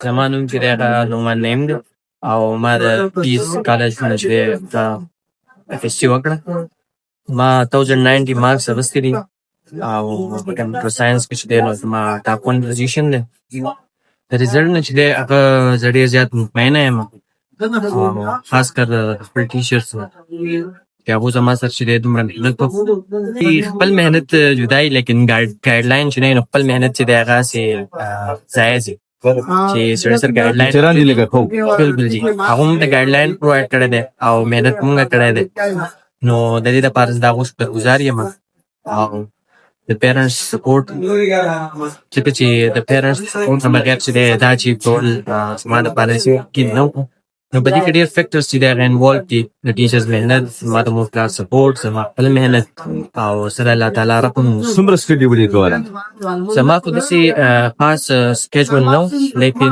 زما نوم چې دی هغه نومان نعیم دی او ما د پیس کالج نه چې دی اف ایس سی وکړه. ما 1090 مارکس اخیستي دي او په کمپیوټر ساینس کې چې دی نو زما ټاپ 1 پوزیشن دی. د رزلټ نه چې دی هغه زه ډېر زیات مطمئنه یم او خاص کر د خپل ټیچرس چې هغو زما سره چې دی دومره محنت وکړو. خپل محنت جدای لیکن ګایډ لاین چې دی نو خپل محنت چې دی هغه هسې ضایع ځي چې سړی سره ګایډ لاین بالکل جي هغه موږ ته ګایډ لاین پرووایډ کړی دی او محنت موږ کړی دی. نو د دې دپاره زه د هغو شکرګزار یم او د پیرنټس سپورټ ځکه چې د پیرنټس سپورټ نه بغیر چې دی دا چې کول زما دپاره ممکن نه وو. نو په دې کې ډېر فیکټرز چې دی هغه انوالو دي. د ټیچرز محنت، زما د مور پلار سپورټ، زما خپل محنت او سره الله تعالی رقم. څومره سټډي ولې کوله؟ زما خو داسې خاص سکیجول نه و لیکن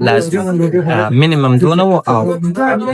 لازم منیمم 2 نه و او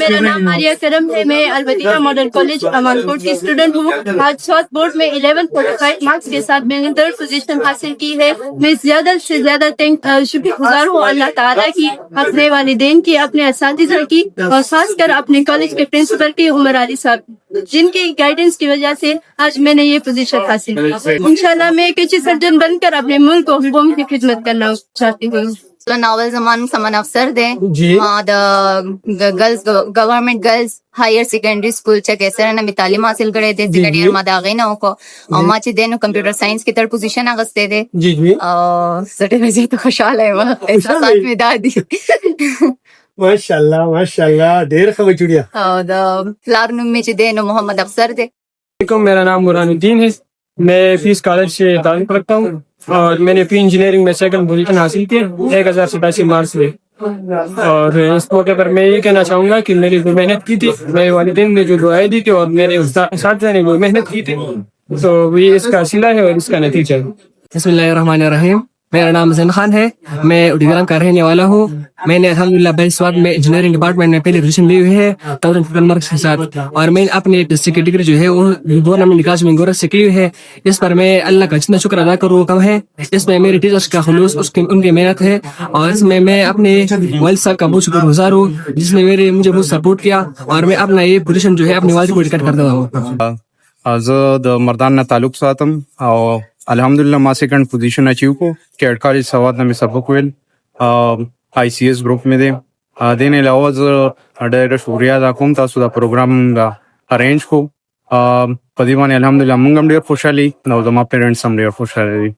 میرا نام ماریا کرم ہے. میں الودیعہ ماڈل کالج امان کوٹ کی اسٹوڈنٹ ہوں. آج سوات بورڈ میں 1145 مارکس کے ساتھ میں نے 3rd پوزیشن حاصل کی ہے. میں زیادہ سے زیادہ شکر گزار ہوں اللہ تعالیٰ کی، اپنے والدین کی، اپنے اساتذہ کی اور خاص کر اپنے کالج کے پرنسپل کی عمر علی صاحب، جن کی گائیڈنس کی وجہ سے آج میں نے یہ پوزیشن حاصل کی. انشاءاللہ میں ایک اچھی سرجن بن کر اپنے ملک و قوم کی خدمت کرنا چاہتی ہوں. ناول زمان سمن افسر دے girls government girls higher secondary school چکے سر نمی تعلیم حاصل کرے دے سیکنڈ ما داغے نہ کو او ما چ دے نو کمپیوٹر سائنس کی 3rd پوزیشن اگستے دے او سٹے تو خوشحال ہے احساسات میں دادی ماشاءاللہ ماشاءاللہ ډیر ښه بچوړیا. او دا پلار نوم می چ دے نو محمد افسر دے. میرا نام مران الدین ہے. میں پیس کالج سے تعلق رکھتا ہوں اور میں نے پی انجینئرنگ میں 2nd پوزیشن حاصل کی 1087 مارکس میں. اور اس موقع پر میں یہ کہنا چاہوں گا کہ میری جو محنت کی تھی، میرے والدین نے جو دعائیں دی تھی اور میرے اساتذہ نے جو محنت کی تھی تو یہ اس کا صلہ ہے اور اس کا نتیجہ ہے. بسم اللہ الرحمن الرحیم. میرا نام حسین خان ہے. میں اڈی گرام کا رہنے والا ہوں. میں نے الحمدللہ بیس سوات میں انجینئرنگ ڈپارٹمنٹ میں پہلی پوزیشن لی ہوئی ہے 1000 مارکس کے ساتھ، اور میں اپنے ڈسٹرکٹ کی ڈگری جو ہے وہ گورنمنٹ کالج میں گورنمنٹ سے کی ہوئی ہے. اس پر میں اللہ کا جتنا شکر ادا کروں کم ہے. اس میں میرے ٹیچرس کا خلوص، ان کی محنت ہے، اور اس میں اپنے والد صاحب کا بہت شکر گزار ہوں جس نے مجھے بہت سپورٹ کیا، اور میں اپنا یہ پوزیشن جو ہے اپنے والد کو ڈیڈیکیٹ کرتا ہوں. زه د مردان نه تعلق ساتم او الحمدلله ما 2nd پوزیشن اچیو کو. کیډ کالج سوات نه مې سبق ویل آئی سی ایس گروپ میں دے. دین علاوه زه ډېره شکریه ادا کوم تاسو دا پروګرام ارینج کو. په دې باندې الحمدلله موږ هم ډېر خوشحالي او زما پیرنټس هم ډېر خوشحاله دي.